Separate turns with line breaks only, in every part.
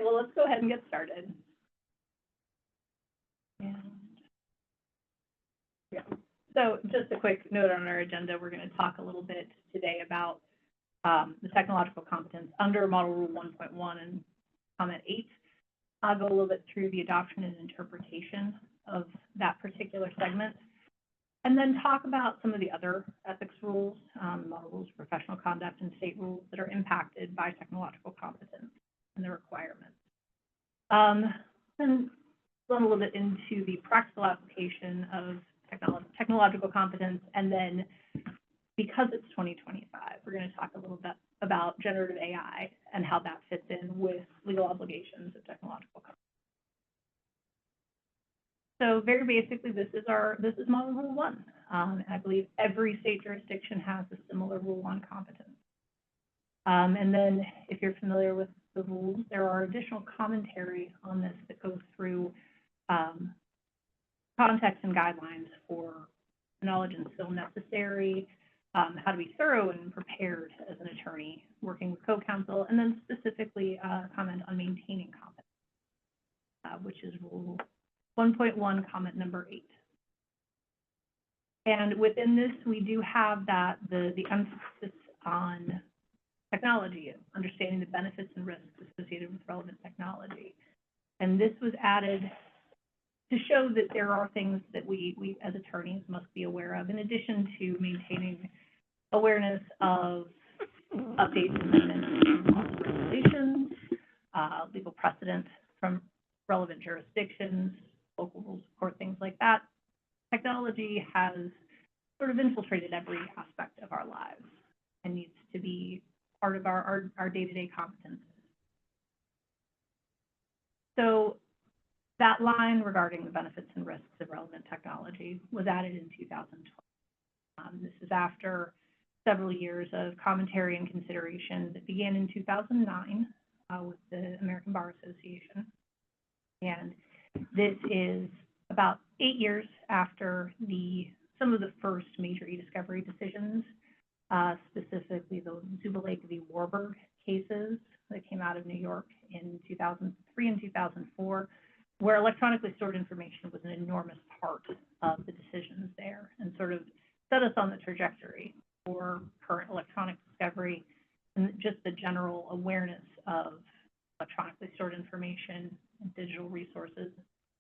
well, let's go ahead and get started. And, yeah. So just a quick note on our agenda, we're going to talk a little bit today about the technological competence under Model Rule 1.1 and Comment 8. I'll go a little bit through the adoption and interpretation of that particular segment, and then talk about some of the other ethics rules, model rules, professional conduct, and state rules that are impacted by technological competence and the requirements. Then run a little bit into the practical application of technological competence, and then because it's 2025, we're going to talk a little bit about generative AI and how that fits in with legal obligations of technological competence. So very basically, this is Model Rule 1, and I believe every state jurisdiction has a similar rule on competence. And then, if you're familiar with the rules, there are additional commentary on this that goes through context and guidelines for knowledge and skill necessary, how to be thorough and prepared as an attorney working with co-counsel, and then specifically comment on maintaining competence, which is Rule 1.1, comment number 8. And within this, we do have that the emphasis on technology, understanding the benefits and risks associated with relevant technology. And this was added to show that there are things that we as attorneys must be aware of, in addition to maintaining awareness of updates, amendments, and regulations, legal precedent from relevant jurisdictions, local rules of court, things like that. Technology has sort of infiltrated every aspect of our lives and needs to be part of our day-to-day competences. So that line regarding the benefits and risks of relevant technology was added in 2012. This is after several years of commentary and consideration that began in 2009 with the American Bar Association. And this is about 8 years after some of the first major e-discovery decisions, specifically the Zuba Lake v. Warburg cases that came out of New York in 2003 and 2004, where electronically stored information was an enormous part of the decisions there and sort of set us on the trajectory for current electronic discovery and just the general awareness of electronically stored information and digital resources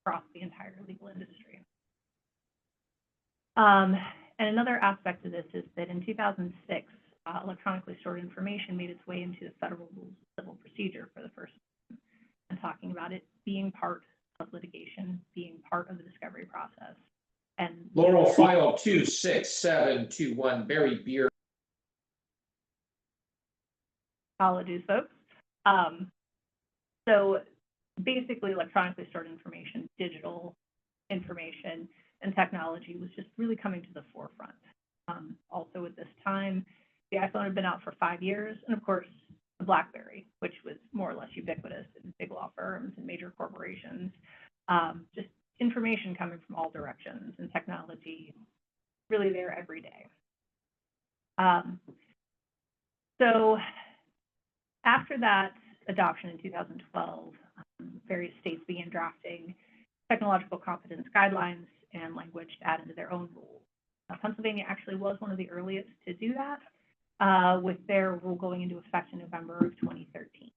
across the entire legal industry. And another aspect of this is that in 2006, electronically stored information made its way into the Federal Rules of Civil Procedure for the first time, and talking about it being part of litigation, being part of the discovery process. And
Laurel file 26721, Barry Beer.
Apologies, folks. So basically, electronically stored information, digital information, and technology was just really coming to the forefront. Also at this time, the iPhone had been out for 5 years, and of course, the BlackBerry, which was more or less ubiquitous in big law firms and major corporations. Just information coming from all directions, and technology really there every day. So after that adoption in 2012, various states began drafting technological competence guidelines and language to add into their own rules. Pennsylvania actually was one of the earliest to do that, with their rule going into effect in November of 2013.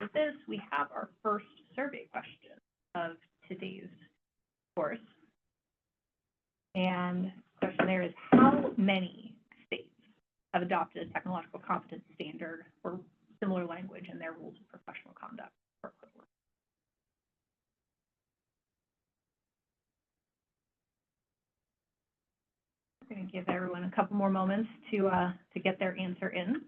With this, we have our first survey question of today's course. And the question there is, how many states have adopted a technological competence standard or similar language in their rules of professional conduct for court? I'm going to give everyone a couple more moments to get their answer in.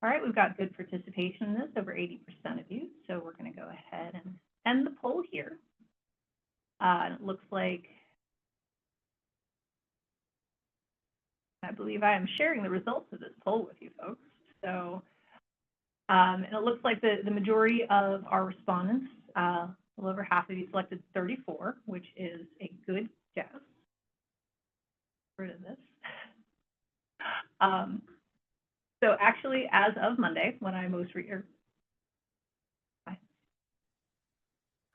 All right, we've got good participation in this, over 80% of you. So we're going to go ahead and end the poll here. It looks like, I believe I am sharing the results of this poll with you folks. So, and it looks like the majority of our respondents A little over half of you selected 34, which is a good guess. Get rid of this. So actually, as of Monday, when I most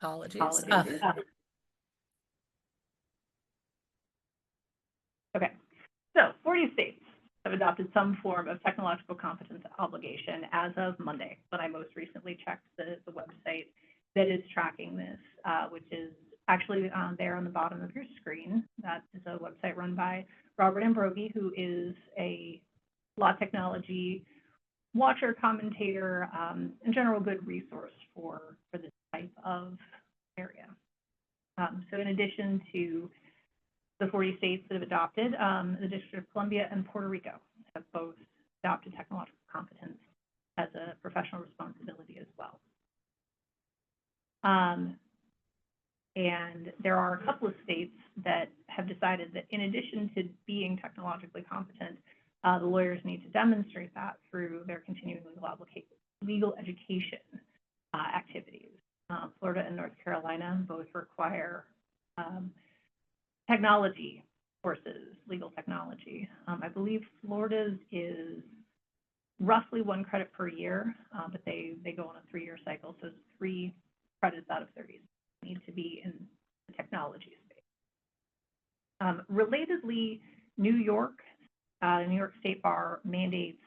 Apologies.
apologies. Okay, so 40 states have adopted some form of technological competence obligation as of Monday, when I most recently checked the website that is tracking this, which is actually there on the bottom of your screen. That is a website run by Robert Ambrogi, who is a law technology watcher, commentator, and general good resource for this type of area. So in addition to the 40 states that have adopted, the District of Columbia and Puerto Rico have both adopted technological competence as a professional responsibility as well. And there are a couple of states that have decided that in addition to being technologically competent, the lawyers need to demonstrate that through their continuing legal education activities. Florida and North Carolina both require technology courses, legal technology. I believe Florida's is roughly 1 credit per year, but they go on a 3-year cycle, so it's 3 credits out of 30 need to be in the technology space. Relatedly, New York State Bar mandates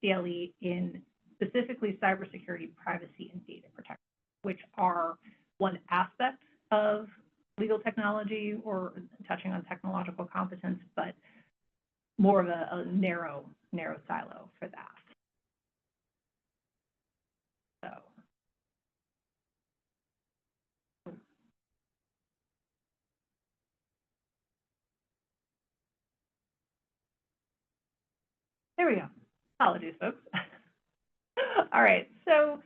CLE in specifically cybersecurity, privacy, and data protection, which are one aspect of legal technology or touching on technological competence, but more of a narrow silo for that. So. There we go. Apologies, folks. All right, so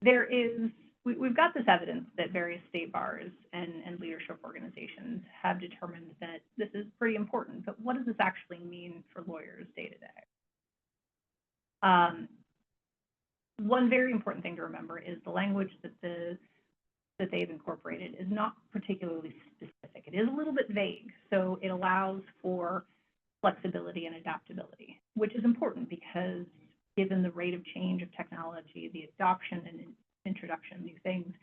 we've got this evidence that various state bars and leadership organizations have determined that this is pretty important, but what does this actually mean for lawyers day to day? One very important thing to remember is the language that they've incorporated is not particularly specific. It is a little bit vague, so it allows for flexibility and adaptability, which is important because given the rate of change of technology, the adoption and introduction of new things,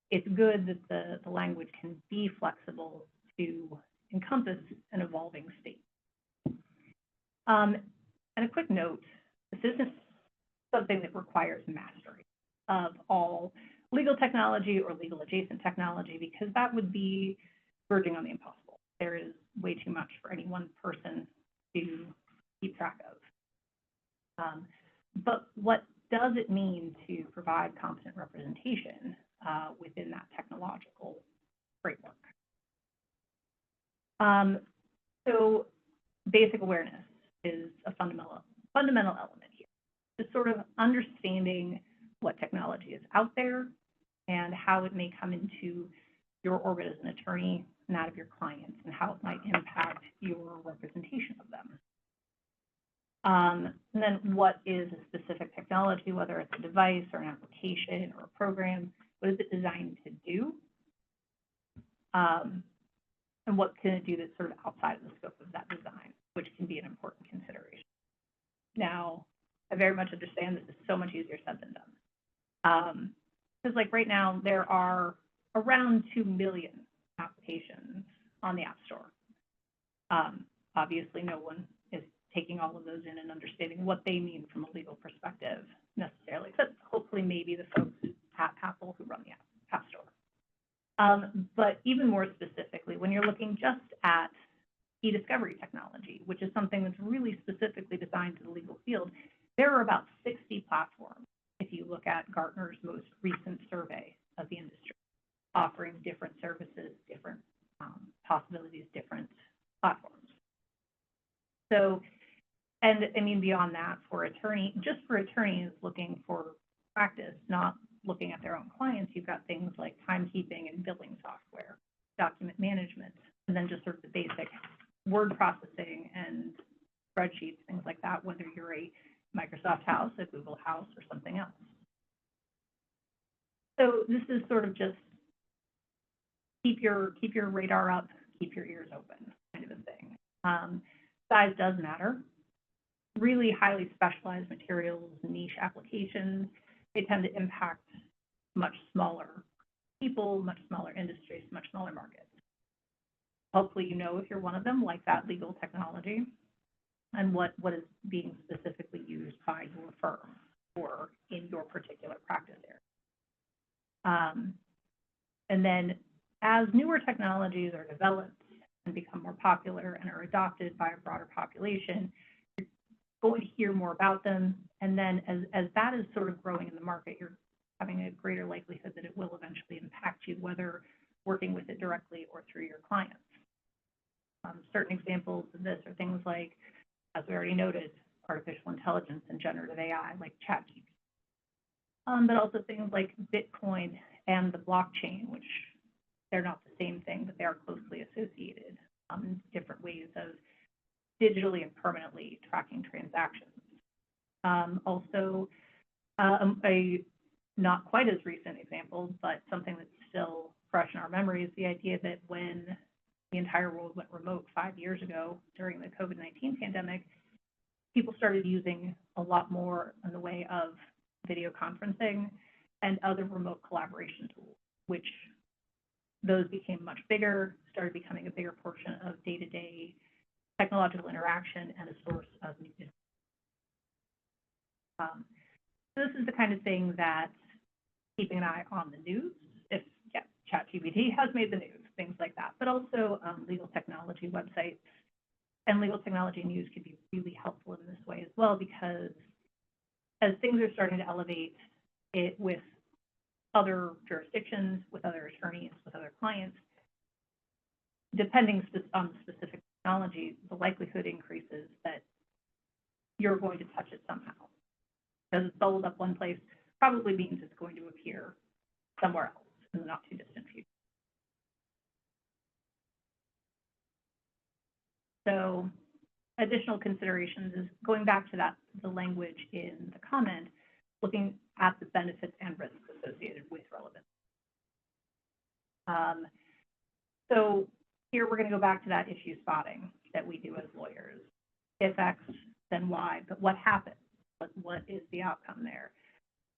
it's good that the language can be flexible to encompass an evolving state. And a quick note, this isn't something that requires mastery of all legal technology or legal adjacent technology, because that would be verging on the impossible. There is way too much for any one person to keep track of. But what does it mean to provide competent representation within that technological framework? So basic awareness is a fundamental element here. Just sort of understanding what technology is out there and how it may come into your orbit as an attorney and that of your clients, and how it might impact your representation of them. And then what is a specific technology, whether it's a device or an application or a program, what is it designed to do? And what can it do that's sort of outside of the scope of that design, which can be an important consideration. Now, I very much understand this is so much easier said than done. Because like right now, there are around 2 million applications on the App Store. Obviously, no one is taking all of those in and understanding what they mean from a legal perspective necessarily, except hopefully maybe the folks at Apple who run the App Store. But even more specifically, when you're looking just at e-discovery technology, which is something that's really specifically designed to the legal field, there are about 60 platforms, if you look at Gartner's most recent survey of the industry, offering different services, different possibilities, different platforms. So, and I mean, beyond that, for attorneys looking for practice, not looking at their own clients, you've got things like timekeeping and billing software, document management, and then just sort of the basic word processing and spreadsheets, things like that, whether you're a Microsoft house, a Google house, or something else. So this is sort of just keep your radar up, keep your ears open, kind of a thing. Size does matter. Really highly specialized materials, niche applications, they tend to impact much smaller people, much smaller industries, much smaller markets. Hopefully you know if you're one of them, like that legal technology, and what is being specifically used by your firm or in your particular practice area. And then as newer technologies are developed and become more popular and are adopted by a broader population, you're going to hear more about them. And then as that is sort of growing in the market, you're having a greater likelihood that it will eventually impact you, whether working with it directly or through your clients. Certain examples of this are things like, as we already noted, artificial intelligence and generative AI, like ChatGPT. But also things like Bitcoin and the blockchain, which they're not the same thing, but they are closely associated, different ways of digitally and permanently tracking transactions. Also, a not quite as recent example, but something that's still fresh in our memory is the idea that when the entire world went remote 5 years ago during the COVID-19 pandemic, people started using a lot more in the way of video conferencing and other remote collaboration tools, which those became much bigger, started becoming a bigger portion of day-to-day technological interaction and a source of new business. So this is the kind of thing that keeping an eye on the news, if ChatGPT has made the news, things like that, but also legal technology websites and legal technology news could be really helpful in this way as well, because as things are starting to elevate it with other jurisdictions, with other attorneys, with other clients, depending on the specific technology, the likelihood increases that you're going to touch it somehow. Because it's bubbled up one place probably means it's going to appear somewhere else in the not too distant future. So additional considerations is going back to that, the language in the comment, looking at the benefits and risks associated with relevance. So here we're going to go back to that issue spotting that we do as lawyers. If X, then Y, but what happens? What is the outcome there?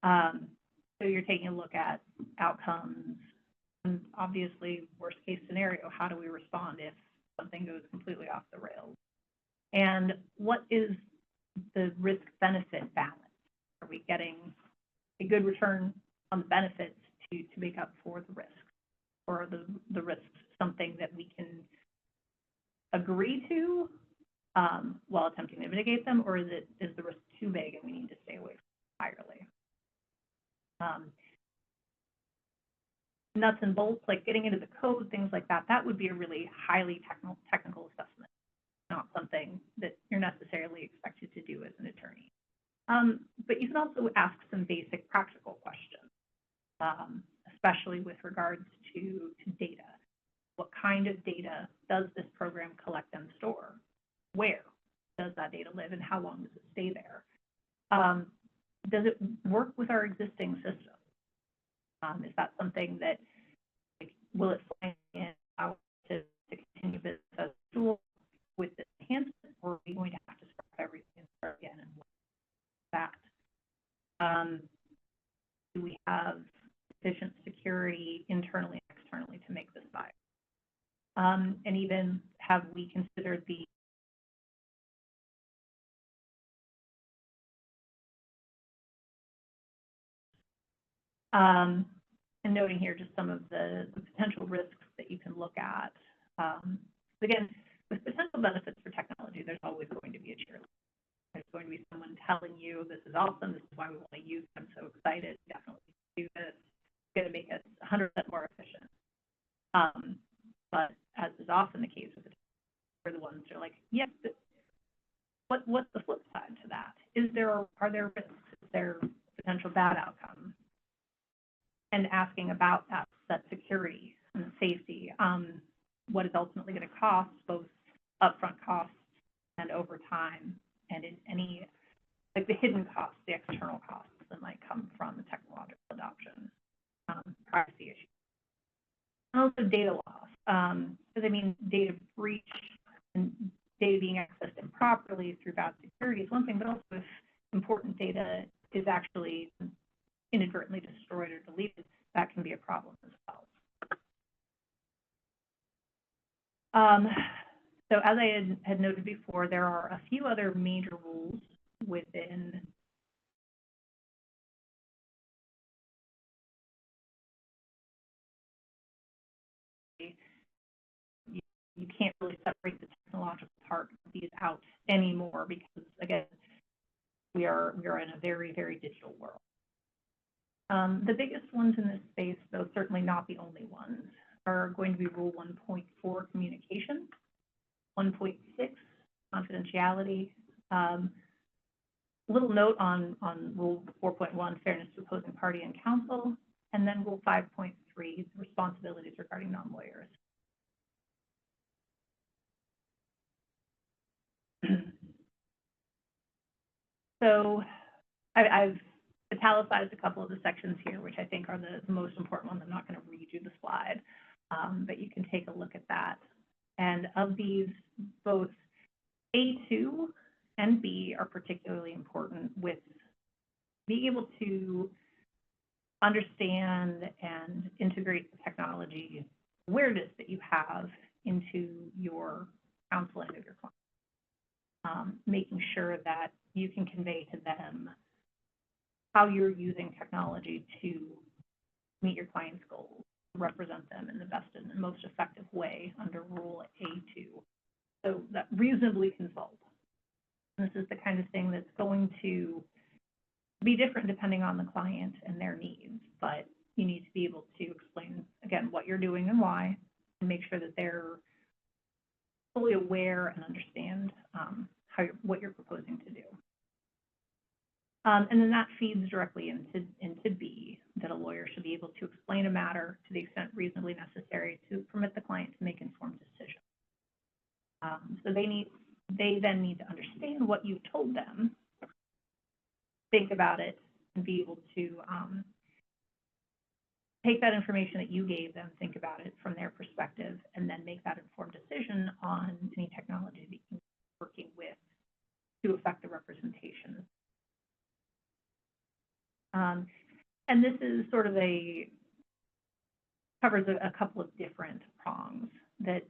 So you're taking a look at outcomes, and obviously worst case scenario, how do we respond if something goes completely off the rails? And what is the risk benefit balance? Are we getting a good return on the benefits to make up for the risk? Or are the risks something that we can agree to while attempting to mitigate them, or is the risk too big and we need to stay away from it entirely? Nuts and bolts, like getting into the code, things like that, that would be a really highly technical assessment, not something that you're necessarily expected to do as an attorney. But you can also ask some basic practical questions, especially with regards to data. What kind of data does this program collect and store? Where does that data live and how long does it stay there? Does it work with our existing system? Is that something that, like, will it find in how to continue business as usual with this enhancement, or are we going to have to scrap everything and start again and what that? Do we have sufficient security internally and externally to make this viable? And even have we considered the and noting here just some of the potential risks that you can look at. Again, with potential benefits for technology, there's always going to be a cheerleader. There's going to be someone telling you, this is awesome, this is why we want to use it, I'm so excited, definitely do this, it's going to make us 100% more efficient. But as is often the case with we're the ones that are like, yes, but what's the flip side to that? Are there risks? Is there potential bad outcome? And asking about that security and safety, what is ultimately going to cost, both upfront costs and over time, and in any, like the hidden costs, the external costs that might come from the technological adoption, privacy issues. also data loss, because I mean, data breach and data being accessed improperly through bad security is one thing, but also if important data is actually inadvertently destroyed or deleted, that can be a problem as well. So as I had noted before, there are a few other major rules within you can't really separate the technological part of these out anymore because, again, we are in a very, very digital world. The biggest ones in this space, though certainly not the only ones, are going to be Rule 1.4, communication, 1.6, confidentiality. Little note on Rule 4.1, fairness to opposing party and counsel, and then Rule 5.3, responsibilities regarding non-lawyers. So I've italicized a couple of the sections here, which I think are the most important ones. I'm not going to read you the slide, but you can take a look at that. And of these, both A2 and B are particularly important with being able to understand and integrate the technology awareness that you have into your counseling of your clients, making sure that you can convey to them how you're using technology to meet your client's goals, represent them in the best and most effective way under Rule A2. So that reasonably consult. This is the kind of thing that's going to be different depending on the client and their needs, but you need to be able to explain, again, what you're doing and why, and make sure that they're fully aware and understand what you're proposing to do. And then that feeds directly into B, that a lawyer should be able to explain a matter to the extent reasonably necessary to permit the client to make informed decisions. So they then need to understand what you've told them, think about it, and be able to take that information that you gave them, think about it from their perspective, and then make that informed decision on any technology that you can be working with to affect the representation. And this is sort of covers a couple of different prongs that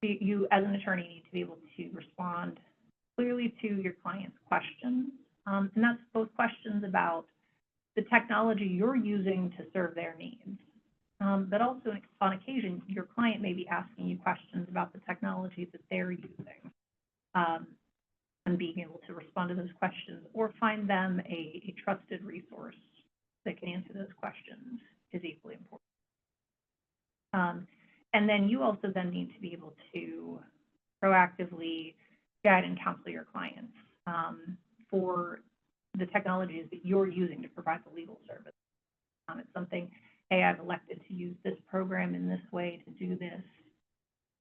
you as an attorney need to be able to respond clearly to your client's questions. And that's both questions about the technology you're using to serve their needs, but also on occasion, your client may be asking you questions about the technology that they're using. And being able to respond to those questions or find them a trusted resource that can answer those questions is equally important. And then you also then need to be able to proactively guide and counsel your clients for the technologies that you're using to provide the legal service. It's something, hey, I've elected to use this program in this way to do this.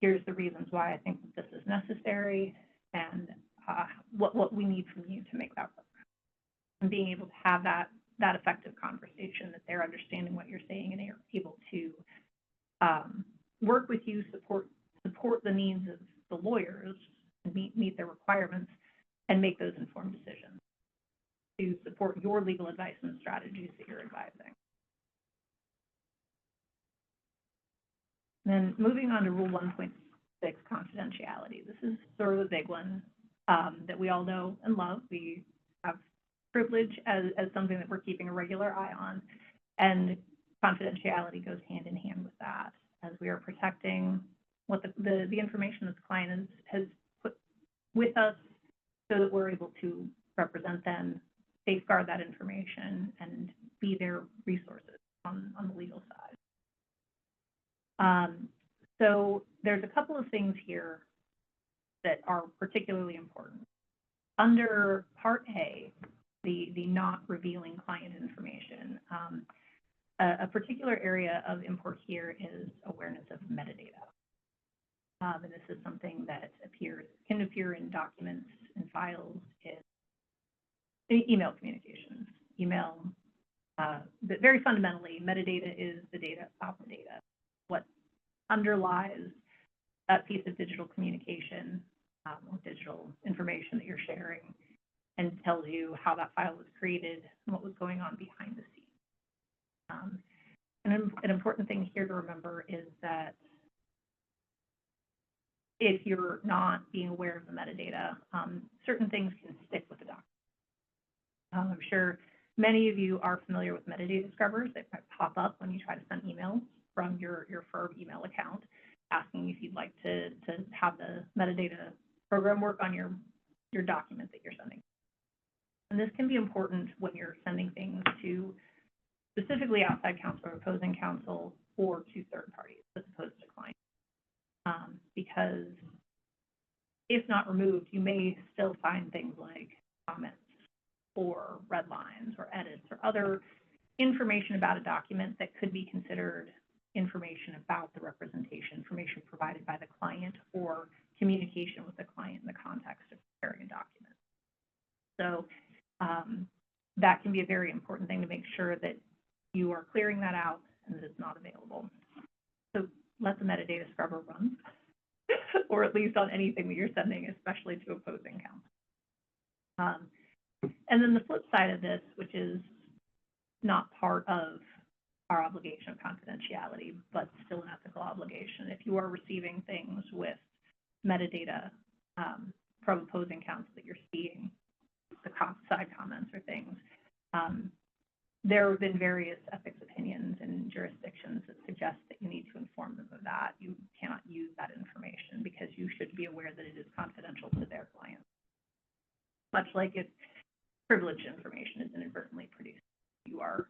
Here's the reasons why I think that this is necessary, and what we need from you to make that work. And being able to have that effective conversation, that they're understanding what you're saying and they're able to work with you, support the needs of the lawyers, and meet their requirements, and make those informed decisions to support your legal advice and strategies that you're advising. Then moving on to Rule 1.6, confidentiality. This is sort of a big one that we all know and love. We have privilege as something that we're keeping a regular eye on, and confidentiality goes hand in hand with that, as we are protecting what the information that the client has put with us so that we're able to represent them, safeguard that information, and be their resources on the legal side. So there's a couple of things here that are particularly important. Under Part A, the not revealing client information, a particular area of import here is awareness of metadata. And this is something that can appear in documents and files in email communications. But very fundamentally, metadata is the data about the data. underlies that piece of digital communication or digital information that you're sharing, and tells you how that file was created and what was going on behind the scenes. And an important thing here to remember is that if you're not being aware of the metadata, certain things can stick with the document. I'm sure many of you are familiar with metadata scrubbers that might pop up when you try to send emails from your firm email account, asking if you'd like to have the metadata program work on your document that you're sending. And this can be important when you're sending things to specifically outside counsel or opposing counsel, or to third parties as opposed to clients. Because if not removed, you may still find things like comments or red lines or edits or other information about a document that could be considered information about the representation, information provided by the client, or communication with the client in the context of preparing a document. So that can be a very important thing to make sure that you are clearing that out and that it's not available. So let the metadata scrubber run, or at least on anything that you're sending, especially to opposing counsel. And then the flip side of this, which is not part of our obligation of confidentiality, but still an ethical obligation, if you are receiving things with metadata from opposing counsel that you're seeing, the side comments or things, there have been various ethics opinions in jurisdictions that suggest that you need to inform them of that. You cannot use that information because you should be aware that it is confidential to their clients. Much like if privileged information is inadvertently produced, you are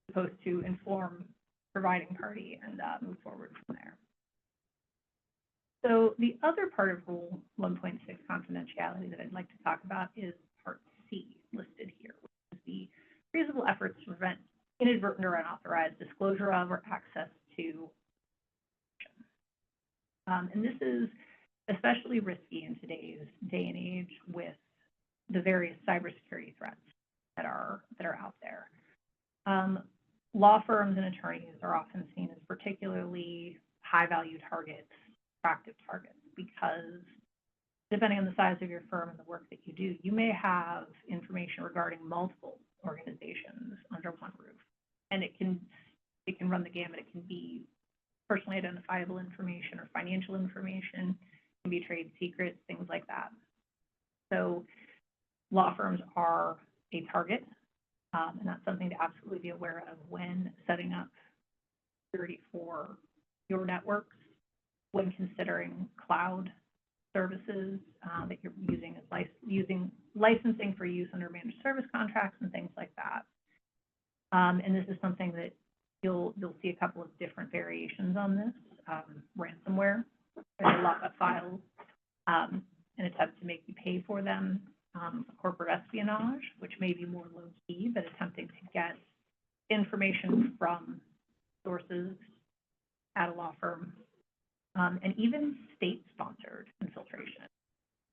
supposed to inform providing party and move forward from there. So the other part of Rule 1.6 confidentiality that I'd like to talk about is Part C listed here, which is the reasonable efforts to prevent inadvertent or unauthorized disclosure of or access to. And this is especially risky in today's day and age with the various cybersecurity threats that are out there. Law firms and attorneys are often seen as particularly high-value targets, attractive targets, because depending on the size of your firm and the work that you do, you may have information regarding multiple organizations under one roof, and it can run the gamut. It can be personally identifiable information or financial information, it can be trade secrets, things like that. So law firms are a target, and that's something to absolutely be aware of when setting up security for your networks, when considering cloud services that you're using as licensing for use under managed service contracts and things like that. And this is something that you'll see a couple of different variations on this. Ransomware, lock up files, an attempt to make you pay for them. Corporate espionage, which may be more low-key, but attempting to get information from sources at a law firm, and even state-sponsored infiltration.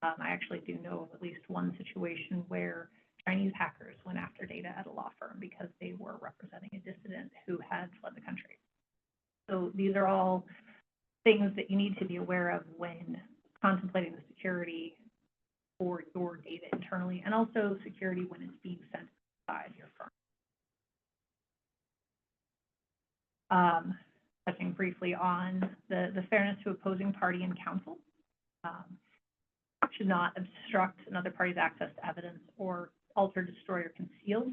I actually do know of at least one situation where Chinese hackers went after data at a law firm because they were representing a dissident who had fled the country. So these are all things that you need to be aware of when contemplating the security for your data internally, and also security when it's being sent outside your firm. Touching briefly on the fairness to opposing party and counsel. Should not obstruct another party's access to evidence or alter, destroy, or conceal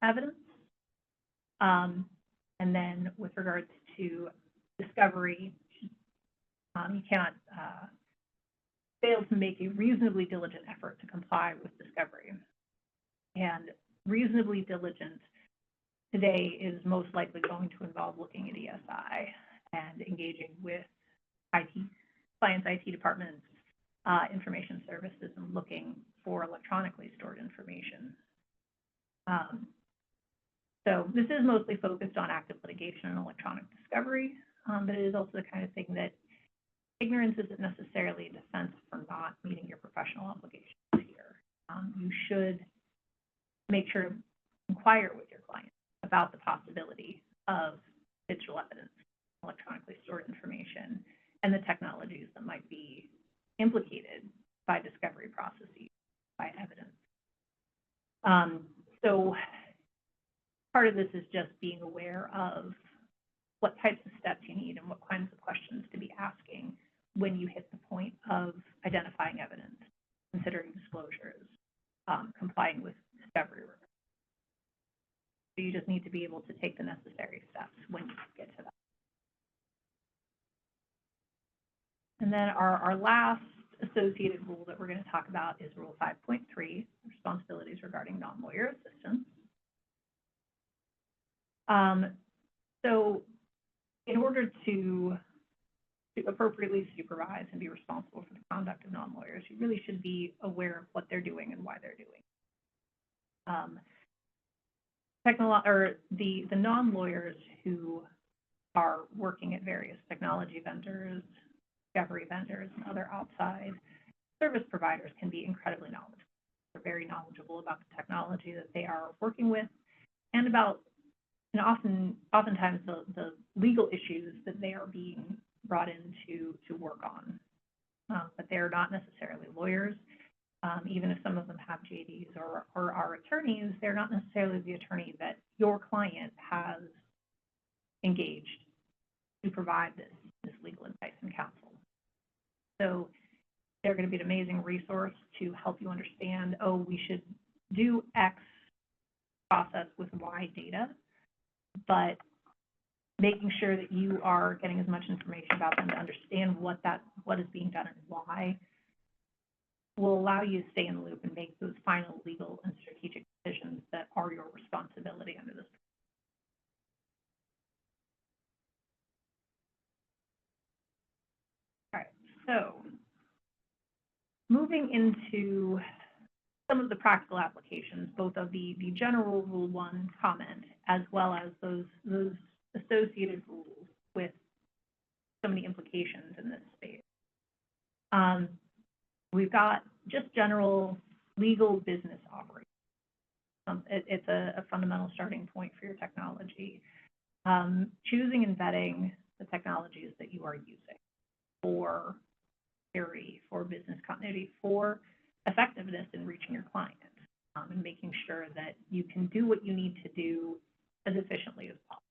evidence. And then with regards to discovery, you cannot fail to make a reasonably diligent effort to comply with discovery. And reasonably diligent today is most likely going to involve looking at ESI and engaging with clients' IT departments, information services, and looking for electronically stored information. So this is mostly focused on active litigation and electronic discovery, but it is also the kind of thing that ignorance isn't necessarily a defense for not meeting your professional obligations here. You should make sure to inquire with your client about the possibility of digital evidence electronically stored information, and the technologies that might be implicated by discovery processes, by evidence. So part of this is just being aware of what types of steps you need and what kinds of questions to be asking when you hit the point of identifying evidence, considering disclosures, complying with discovery requirements. So you just need to be able to take the necessary steps when you get to that. And then our last associated rule that we're going to talk about is Rule 5.3, responsibilities regarding non-lawyer assistance. So in order to appropriately supervise and be responsible for the conduct of non-lawyers, you really should be aware of what they're doing and why they're doing. The non-lawyers who are working at various technology vendors, discovery vendors, and other outside service providers can be incredibly knowledgeable. They're very knowledgeable about the technology that they are working with and about, and oftentimes the legal issues that they are being brought in to work on. But they're not necessarily lawyers. Even if some of them have JDs or are attorneys, they're not necessarily the attorney that your client has engaged to provide this legal advice and counsel. So they're going to be an amazing resource to help you understand, oh, we should do X process with Y data, but making sure that you are getting as much information about them to understand what is being done and why will allow you to stay in the loop and make those final legal and strategic decisions that are your responsibility under this. All right, so moving into some of the practical applications, both of the general Rule 1 comment, as well as those associated rules with so many implications in this space. We've got just general legal business operations. It's a fundamental starting point for your technology. Choosing and vetting the technologies that you are using for security, for business continuity, for effectiveness in reaching your client, and making sure that you can do what you need to do as efficiently as possible.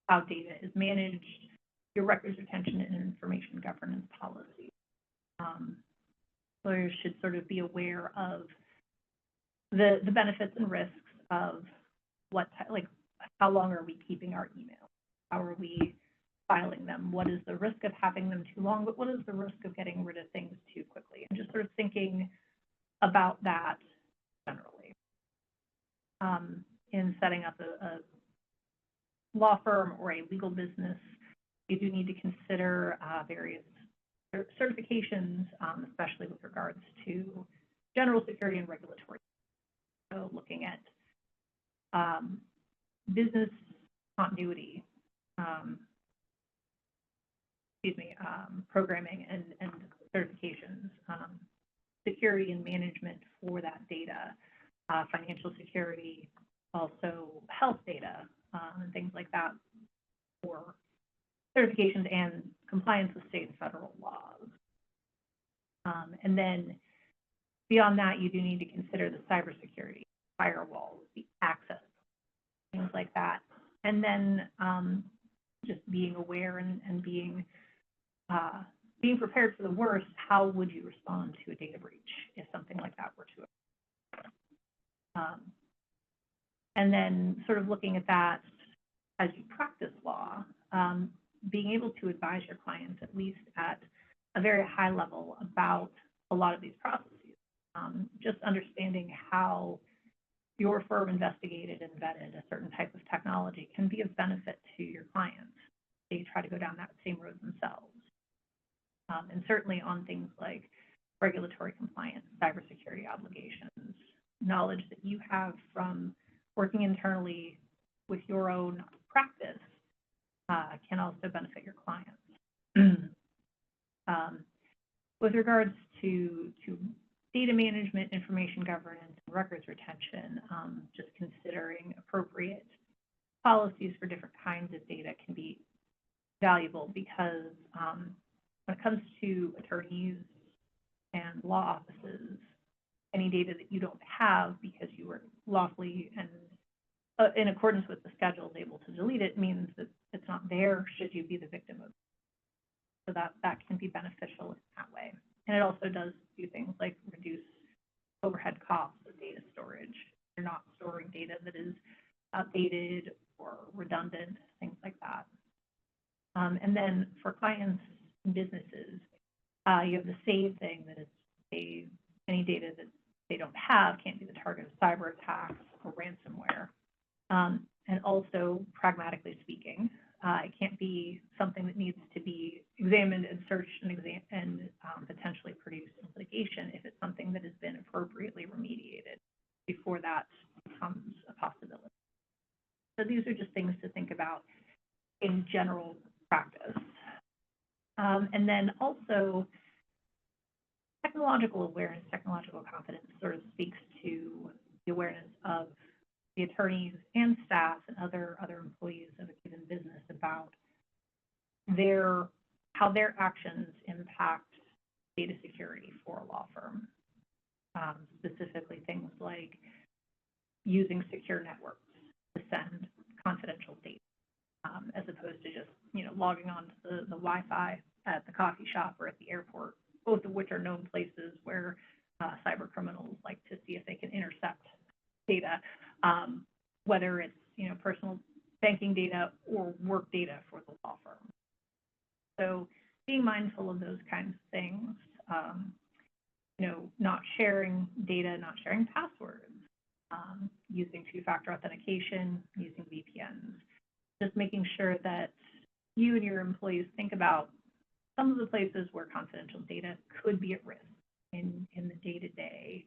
How data is managed, your records retention and information governance policy. Lawyers should sort of be aware of the benefits and risks of how long are we keeping our emails? How are we filing them? What is the risk of having them too long, but what is the risk of getting rid of things too quickly? And just sort of thinking about that generally. In setting up a law firm or a legal business, you do need to consider various certifications, especially with regards to general security and regulatory. So looking at business continuity, programming and certifications, security and management for that data, financial security, also health data, and things like that for certifications and compliance with state and federal laws. And then beyond that, you do need to consider the cybersecurity, firewalls, the access, things like that. And then just being aware and being prepared for the worst. How would you respond to a data breach if something like that were to occur? And then sort of looking at that as you practice law, being able to advise your clients at least at a very high level about a lot of these processes. Just understanding how your firm investigated and vetted a certain type of technology can be of benefit to your clients. They try to go down that same road themselves. And certainly on things like regulatory compliance, cybersecurity obligations, knowledge that you have from working internally with your own practice can also benefit your clients. With regards to data management, information governance, and records retention, just considering appropriate policies for different kinds of data can be valuable because when it comes to attorneys and law offices, any data that you don't have because you were lawfully and in accordance with the schedule able to delete it means that it's not there should you be the victim of it. So that can be beneficial in that way. And it also does do things like reduce overhead costs of data storage. You're not storing data that is outdated or redundant, things like that. And then for clients and businesses, you have the save thing that is any data that they don't have can't be the target of cyber attacks or ransomware. And also, pragmatically speaking, it can't be something that needs to be examined and searched and potentially produced in litigation if it's something that has been appropriately remediated before that becomes a possibility. So these are just things to think about in general practice. And then also, technological awareness, technological competence sort of speaks to the awareness of the attorneys and staff and other employees of a given business about how their actions impact data security for a law firm. Specifically things like using secure networks to send confidential data, as opposed to just logging on to the Wi-Fi at the coffee shop or at the airport, both of which are known places where cyber criminals like to see if they can intercept data, whether it's personal banking data or work data for the law firm. So being mindful of those kinds of things, not sharing data, not sharing passwords, using two-factor authentication, using VPNs, just making sure that you and your employees think about some of the places where confidential data could be at risk in the day-to-day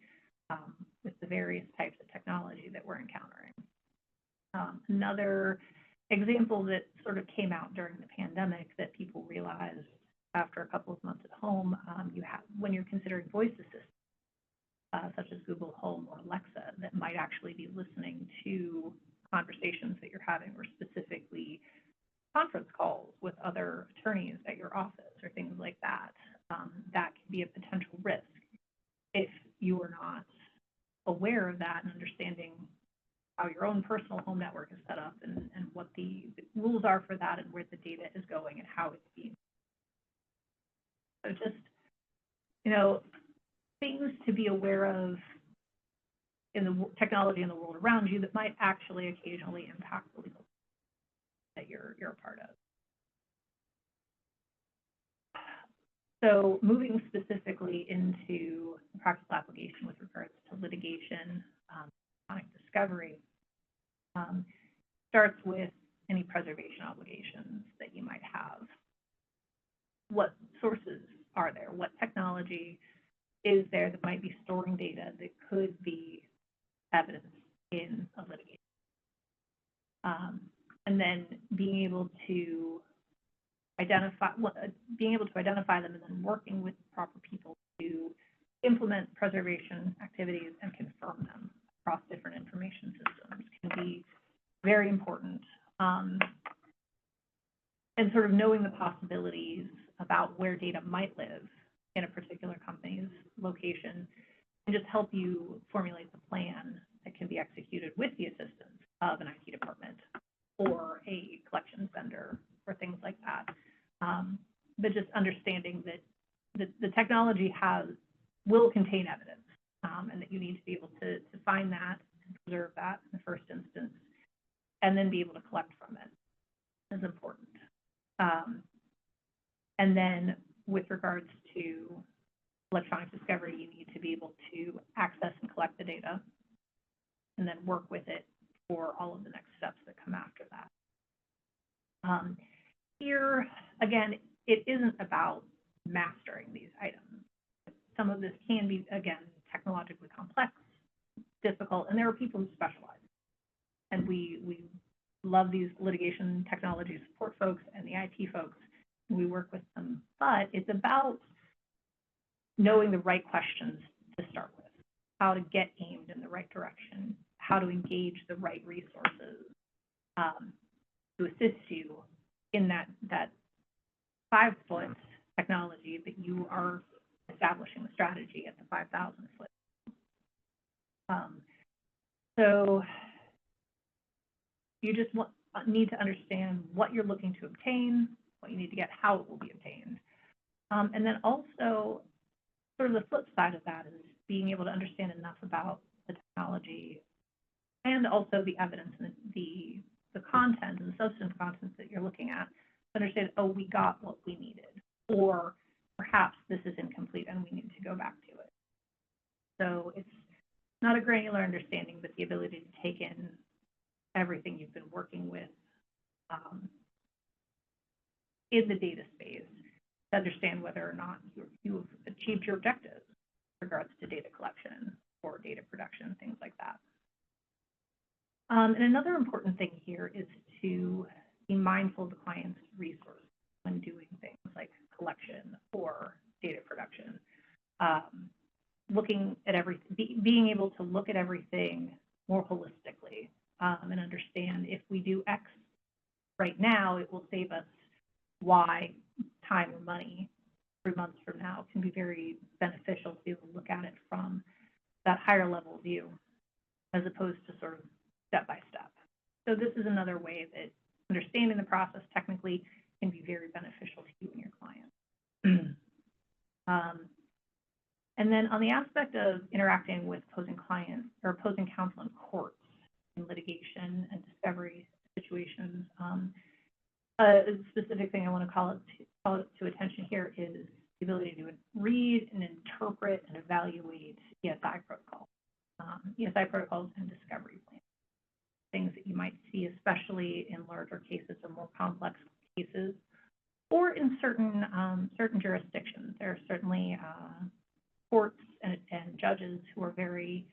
with the various types of technology that we're encountering. Another example that sort of came out during the pandemic that people realized after a couple of months at home, when you're considering voice assistants, such as Google Home or Alexa, that might actually be listening to conversations that you're having, or specifically conference calls with other attorneys at your office or things like that. That can be a potential risk if you are not aware of that and understanding how your own personal home network is set up and what the rules are for that and where the data is going and how it's being. So just, things to be aware of in the technology in the world around you that might actually occasionally impact the legal that you're a part of. So moving specifically into practical application with regards to litigation, electronic discovery, starts with any preservation obligations that you might have. What sources are there? What technology is there that might be storing data that could be evidence in a litigation? And then being able to identify them and then working with the proper people to implement preservation activities and confirm them across different information systems can be very important. And sort of knowing the possibilities about where data might live in a particular company's location and just help you formulate the plan that can be executed with the assistance of an IT department or a collections vendor or things like that. But just understanding that the technology will contain evidence and that you need to be able to find that and preserve that in the first instance and then be able to collect from it is important. And then with regards to electronic discovery, you need to be able to access and collect the data and then work with it for all of the next steps that come after that. Here, again, it isn't about mastering these items. Some of this can be, again, technologically complex, difficult, and there are people who specialize. And we love these litigation technology support folks and the IT folks. We work with them, but it's about knowing the right questions to start with, how to get aimed in the right direction, how to engage the right resources, to assist you in that 5-foot technology, but you are establishing the strategy at the 5,000 foot. So you just need to understand what you're looking to obtain, what you need to get, how it will be obtained. And then also, sort of the flip side of that is being able to understand enough about the technology and also the evidence and the content and the substantive content that you're looking at to understand, oh, we got what we needed, or perhaps this is incomplete and we need to go back to it. So it's not a granular understanding, but the ability to take in everything you've been working with in the data space to understand whether or not you've achieved your objectives with regards to data collection or data production, things like that. And another important thing here is to be mindful of the client's resources when doing things like collection or data production. Looking at everything, being able to look at everything more holistically and understand if we do X right now, it will save us Y time or money 3 months from now. Can be very beneficial to be able to look at it from that higher level view as opposed to sort of step by step. So this is another way that understanding the process technically can be very beneficial to you and your client. And then on the aspect of interacting with opposing clients or opposing counsel in courts in litigation and discovery situations, a specific thing I want to call it to attention here is the ability to read and interpret and evaluate ESI protocols, ESI protocols and discovery plans, things that you might see, especially in larger cases or more complex cases, or in certain jurisdictions. There are certainly courts and judges who are very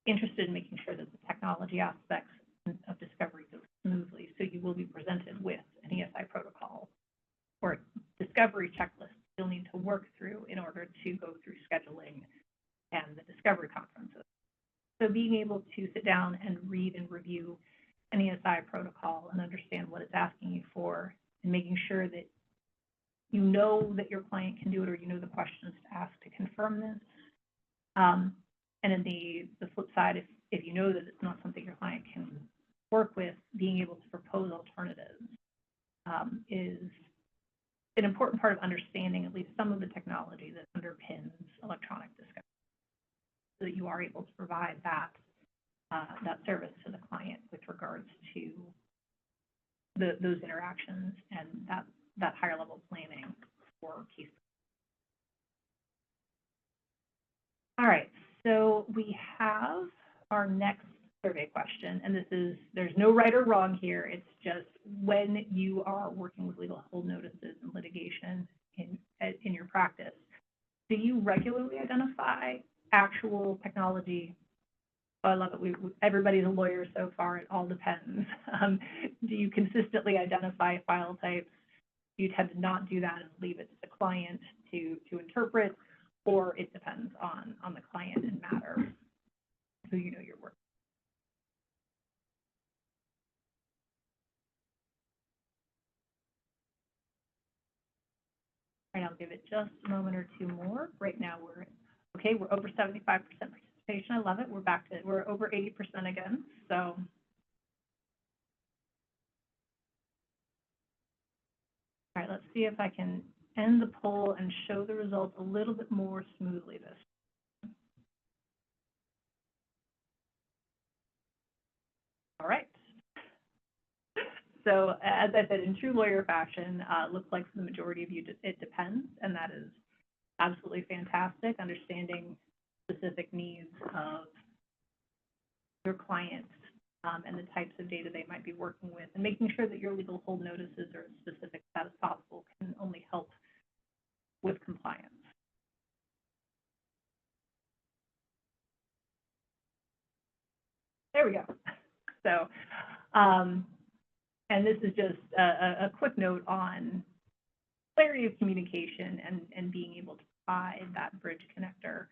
interested in making sure that the technology aspects of discovery go smoothly. So you will be presented with an ESI protocol or a discovery checklist you'll need to work through in order to go through scheduling and the discovery conferences. So being able to sit down and read and review an ESI protocol and understand what it's asking you for, and making sure that you know that your client can do it, or you know the questions to ask to confirm this. And then the flip side, if you know that it's not something your client can work with, being able to propose alternatives is an important part of understanding at least some of the technology that underpins electronic discovery, so that you are able to provide that service to the client with regards to those interactions and that higher level planning for cases. All right, so we have our next survey question, and there's no right or wrong here. It's just when you are working with legal hold notices and litigation in your practice, do you regularly identify actual technology? Oh, I love it. Everybody's a lawyer so far. It all depends. Do you consistently identify file types? Do you tend to not do that and leave it to the client to interpret, or it depends on the client and matter who you know you're working with? All right, I'll give it just a moment or two more. Right now we're over 75% participation. I love it. We're over 80% again. So, all right, let's see if I can end the poll and show the results a little bit more smoothly this. All right. So as I said, in true lawyer fashion, looks like for the majority of you, it depends, and that is absolutely fantastic. Understanding specific needs of your clients and the types of data they might be working with, and making sure that your legal hold notices are as specific as possible can only help with compliance. There we go. So, and this is just a quick note on clarity of communication and being able to provide that bridge connector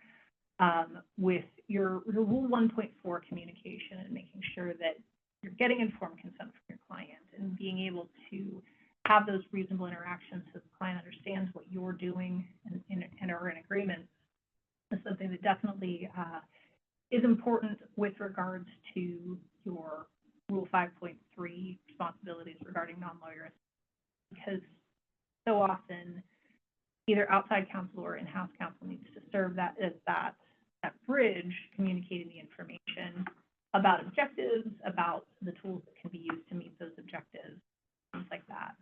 with your Rule 1.4 communication, and making sure that you're getting informed consent from your client, and being able to have those reasonable interactions so the client understands what you're doing and are in agreement is something that definitely is important with regards to your Rule 5.3 responsibilities regarding non-lawyers, because so often either outside counsel or in-house counsel needs to serve that as that bridge, communicating the information about objectives, about the tools that can be used to meet those objectives, things like that.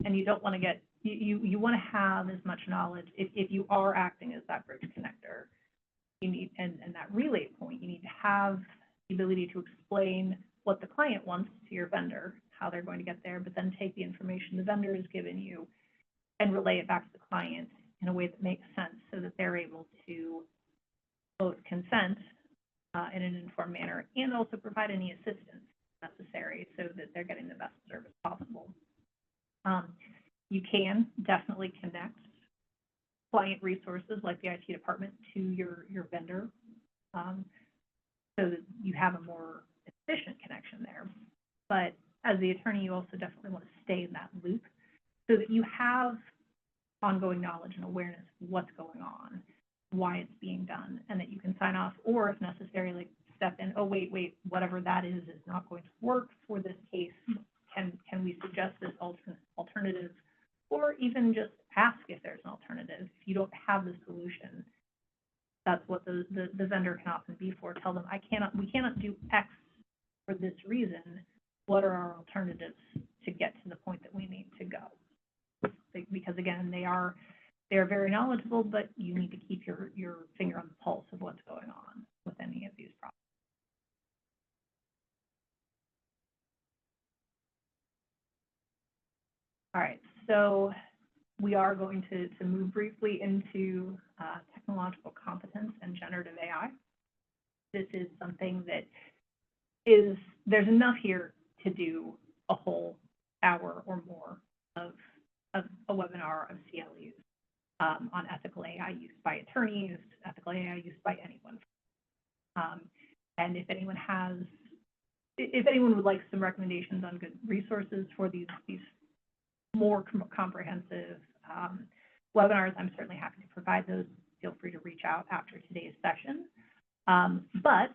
And you don't want to get, you want to have as much knowledge, if you are acting as that bridge connector, you need, and that relay point, you need to have the ability to explain what the client wants to your vendor, how they're going to get there, but then take the information the vendor has given you and relay it back to the client in a way that makes sense so that they're able to both consent in an informed manner and also provide any assistance necessary so that they're getting the best service possible. You can definitely connect client resources like the IT department to your vendor so that you have a more efficient connection there. But as the attorney, you also definitely want to stay in that loop so that you have ongoing knowledge and awareness of what's going on, why it's being done, and that you can sign off, or if necessary, like step in, oh, wait, whatever that is not going to work for this case. Can we suggest this alternative, or even just ask if there's an alternative? If you don't have the solution, that's what the vendor can often be for. Tell them, we cannot do X for this reason. What are our alternatives to get to the point that we need to go? Because again, they are very knowledgeable, but you need to keep your finger on the pulse of what's going on with any of these problems. All right, so we are going to move briefly into technological competence and generative AI. This is something that there's enough here to do a whole hour or more of a webinar of CLEs on ethical AI used by attorneys, ethical AI used by anyone. And if anyone would like some recommendations on good resources for these more comprehensive webinars, I'm certainly happy to provide those. Feel free to reach out after today's session. But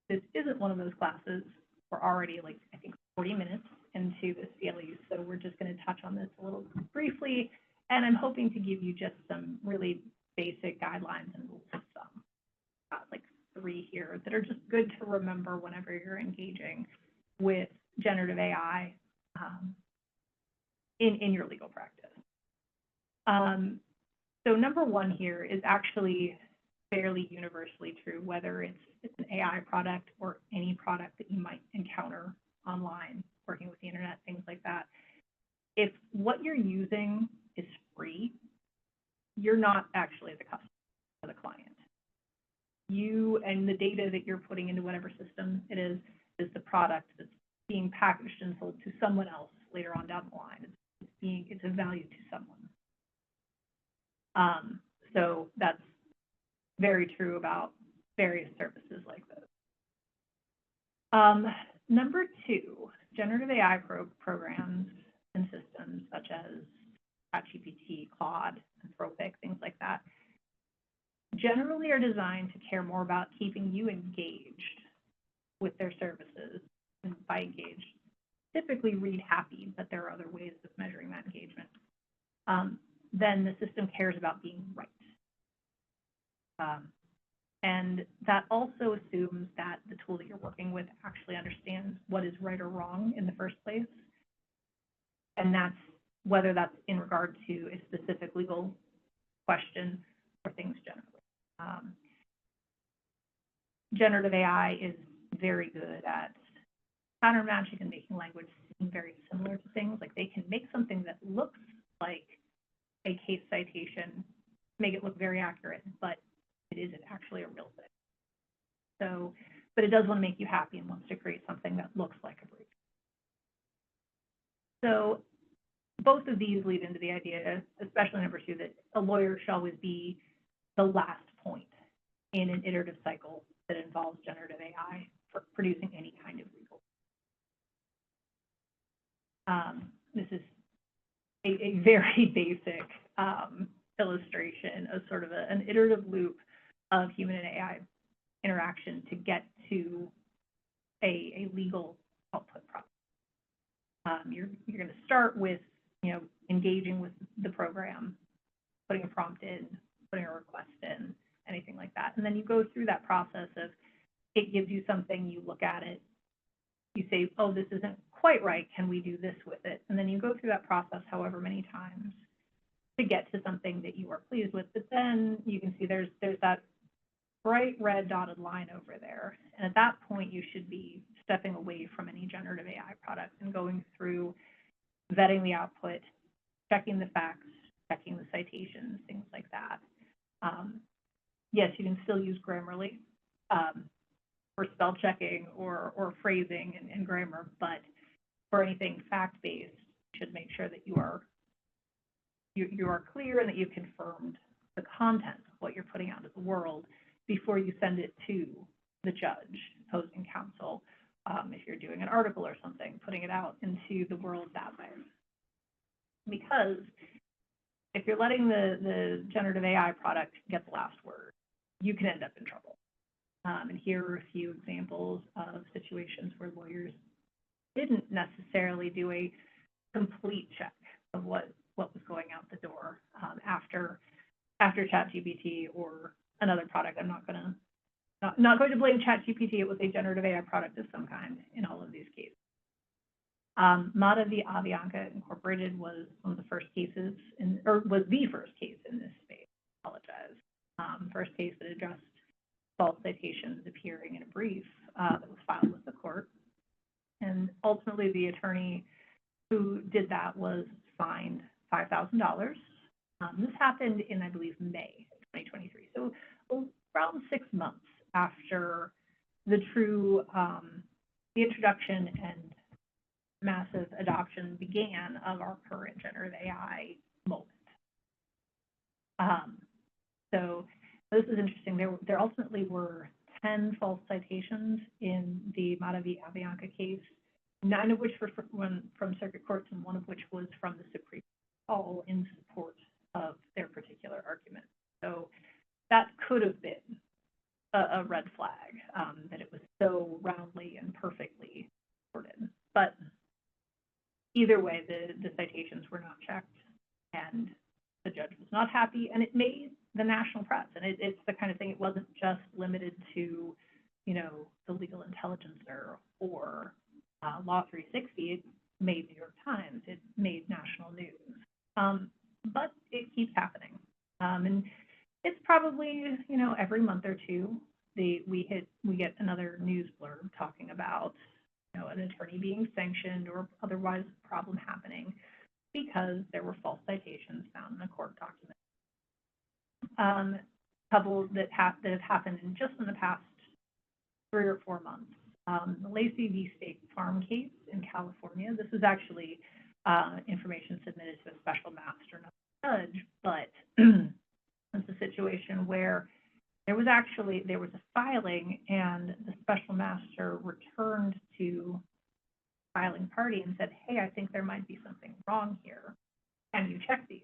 this isn't one of those classes. We're already I think 40 minutes into the CLE, so we're just going to touch on this a little briefly, and I'm hoping to give you just some really basic guidelines and rules of thumb. Like 3 here that are just good to remember whenever you're engaging with generative AI in your legal practice. So number 1 here is actually fairly universally true, whether it's an AI product or any product that you might encounter online, working with the internet, things like that. If what you're using is free, you're not actually the customer or the client. You and the data that you're putting into whatever system it is the product that's being packaged and sold to someone else later on down the line. It's a value to someone. So that's very true about various services like this. Number 2, generative AI programs and systems such as ChatGPT, Claude, Anthropic, things like that, generally are designed to care more about keeping you engaged with their services. And by engaged, typically read happy, but there are other ways of measuring that engagement. Then the system cares about being right. And that also assumes that the tool that you're working with actually understands what is right or wrong in the first place. And that's whether that's in regard to a specific legal question or things generally. Generative AI is very good at pattern matching and making language seem very similar to things. Like they can make something that looks like a case citation, make it look very accurate, but it isn't actually a real thing. So, but it does want to make you happy and wants to create something that looks like a brief. So both of these lead into the idea, especially number 2, that a lawyer should always be the last point in an iterative cycle that involves generative AI producing any kind of legal. This is a very basic illustration of sort of an iterative loop of human and AI interaction to get to a legal output process. You're going to start with, engaging with the program, putting a prompt in, putting a request in, anything like that. And then you go through that process of, it gives you something, you look at it, you say, oh, this isn't quite right, can we do this with it? And then you go through that process however many times to get to something that you are pleased with. But then you can see there's that bright red dotted line over there. And at that point, you should be stepping away from any generative AI products and going through vetting the output, checking the facts, checking the citations, things like that. Yes, you can still use Grammarly for spell checking or phrasing and grammar, but for anything fact-based, you should make sure that you are clear and that you've confirmed the content of what you're putting out into the world before you send it to the judge, opposing counsel, if you're doing an article or something, putting it out into the world that way. Because if you're letting the generative AI product get the last word, you can end up in trouble. And here are a few examples of situations where lawyers didn't necessarily do a complete check of what was going out the door after ChatGPT or another product. I'm not going to blame ChatGPT. It was a generative AI product of some kind in all of these cases. Mata v. Avianca Incorporated was one of the first cases, was the first case in this space. I apologize. First case that addressed false citations appearing in a brief that was filed with the court. And ultimately, the attorney who did that was fined $5,000. This happened in, I believe, May 2023. So around 6 months after the introduction and massive adoption began of our current generative AI moment. So this is interesting. There ultimately were 10 false citations in the Mata v. Avianca case, 9 of which were from circuit courts and 1 of which was from the Supreme Court, all in support of their particular argument. So that could have been a red flag, that it was so roundly and perfectly worded. But either way, the citations were not checked, and the judge was not happy, and it made the national press. And it's the kind of thing, it wasn't just limited to, the Legal Intelligencer or Law 360. It made New York Times. It made national news. But it keeps happening. And it's probably, every month or two, we get another news blurb talking about, an attorney being sanctioned or otherwise a problem happening because there were false citations found in a court document. A couple that have happened in the past 3 or 4 months. The Lacey v. State Farm case in California. This is actually information submitted to a special master, not a judge, but it's a situation where there was a filing, and the special master returned to the filing party and said, hey, I think there might be something wrong here. Can you check these?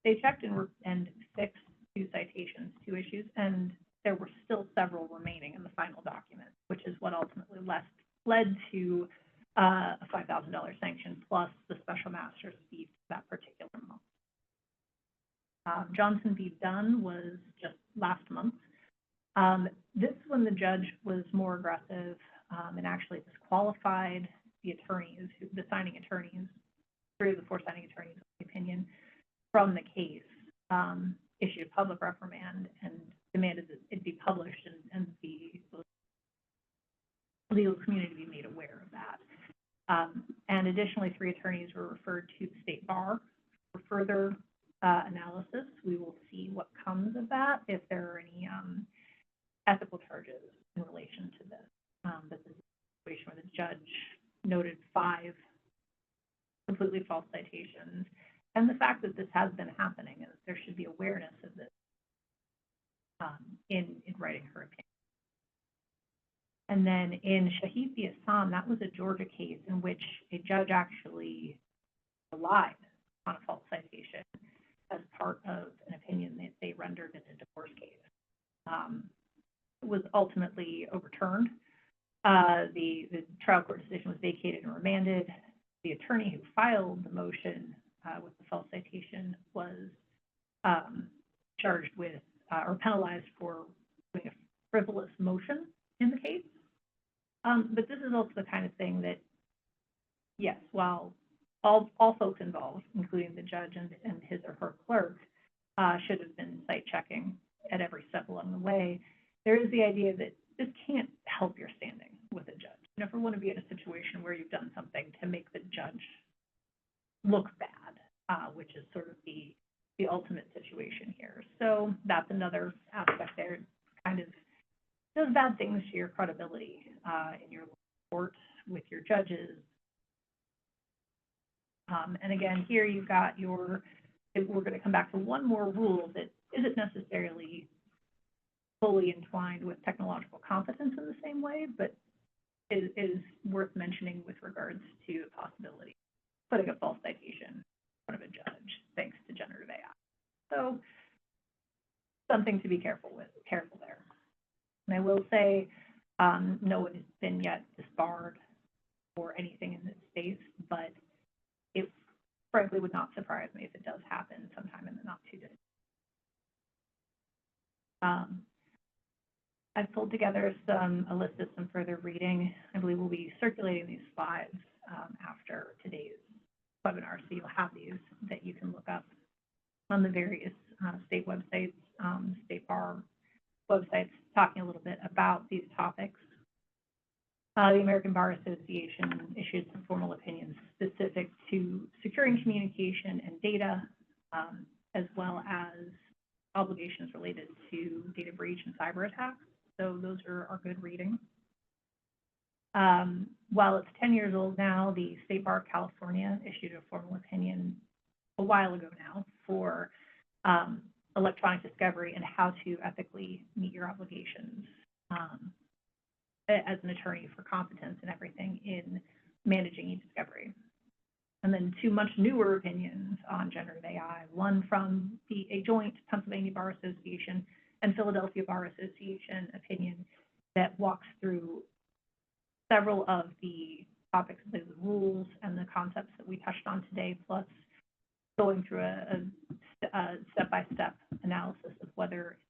They checked and fixed 2 citations, 2 issues, and there were still several remaining in the final document, which is what ultimately led to a $5,000 sanction plus the special master's fee for that particular month. Johnson v. Dunn was just last month. This one, the judge was more aggressive and actually disqualified the attorneys, the signing attorneys, 3 of the 4 signing attorneys, in my opinion, from the case, issued a public reprimand and demanded that it be published and the legal community be made aware of that. And additionally, 3 attorneys were referred to the state bar for further analysis. We will see what comes of that, if there are any ethical charges in relation to this. This is a situation where the judge noted 5 completely false citations, and the fact that this has been happening, and there should be awareness of this in writing her opinion. And then in Shahid v. Assam, that was a Georgia case in which a judge actually relied on a false citation as part of an opinion that they rendered in a divorce case. It was ultimately overturned. The trial court decision was vacated and remanded. The attorney who filed the motion with the false citation was charged with or penalized for doing a frivolous motion in the case. But this is also the kind of thing that, yes, while all folks involved, including the judge and his or her clerk, should have been site checking at every step along the way, there is the idea that this can't help your standing with a judge. You never want to be in a situation where you've done something to make the judge look bad, which is sort of the ultimate situation here. So that's another aspect there. It kind of does bad things to your credibility in your court with your judges. And again, here you've got we're going to come back to one more rule that isn't necessarily fully entwined with technological competence in the same way, but is worth mentioning with regards to the possibility of putting a false citation in front of a judge thanks to generative AI. So something to be careful there. And I will say, no one has been yet disbarred or anything in this space, but it frankly would not surprise me if it does happen sometime in the not too distant. I've pulled together a list of some further reading. I believe we'll be circulating these slides after today's webinar, so you'll have these that you can look up on the various state websites, state bar websites, talking a little bit about these topics. The American Bar Association issued some formal opinions specific to securing communication and data, as well as obligations related to data breach and cyber attacks. So those are good reading. While it's 10 years old now, the State Bar of California issued a formal opinion a while ago now for electronic discovery and how to ethically meet your obligations as an attorney for competence and everything in managing e-discovery. And then two much newer opinions on generative AI, one from a joint Pennsylvania Bar Association and Philadelphia Bar Association opinion that walks through several of the topics, the rules and the concepts that we touched on today, plus going through a step-by-step analysis of whether it's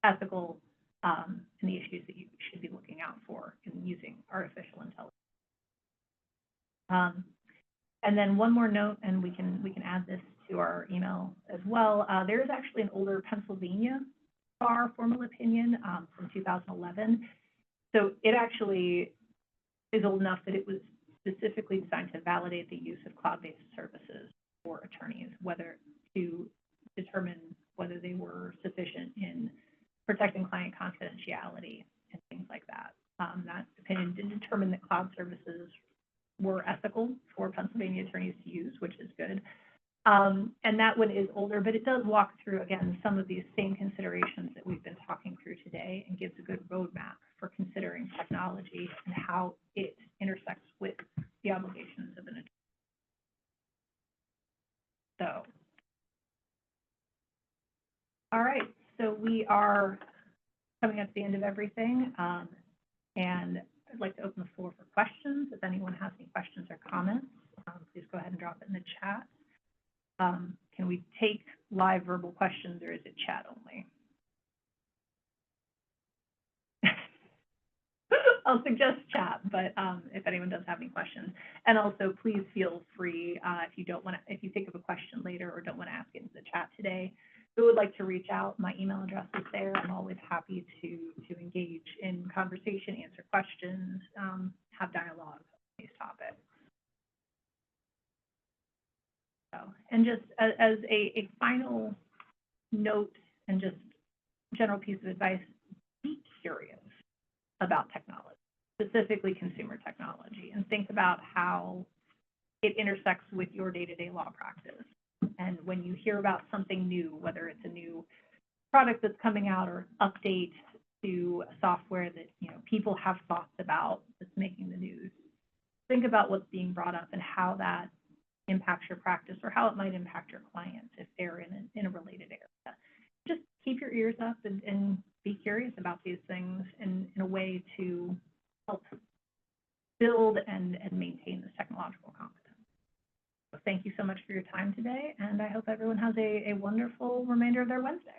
ethical and the issues that you should be looking out for in using artificial intelligence. And then one more note, and we can add this to our email as well. There is actually an older Pennsylvania bar formal opinion from 2011. So it actually is old enough that it was specifically designed to validate the use of cloud-based services for attorneys, whether to determine whether they were sufficient in protecting client confidentiality and things like that. That opinion did determine that cloud services were ethical for Pennsylvania attorneys to use, which is good. And that one is older, but it does walk through, again, some of these same considerations that we've been talking through today and gives a good roadmap for considering technology and how it intersects with the obligations of an attorney. So, all right, so we are coming up to the end of everything, and I'd like to open the floor for questions. If anyone has any questions or comments, please go ahead and drop it in the chat. Can we take live verbal questions, or is it chat only? I'll suggest chat, but if anyone does have any questions, and also please feel free if you think of a question later or don't want to ask it into the chat today, who would like to reach out, my email address is there. I'm always happy to engage in conversation, answer questions, have dialogue on these topics. So, and just as a final note and just general piece of advice, be curious about technology, specifically consumer technology, and think about how it intersects with your day-to-day law practice. And when you hear about something new, whether it's a new product that's coming out or update, to a software that, people have thoughts about that's making the news. Think about what's being brought up and how that impacts your practice or how it might impact your clients if they're in a related area. Just keep your ears up and be curious about these things in a way to help build and maintain this technological competence. So thank you so much for your time today, and I hope everyone has a wonderful remainder of their Wednesday.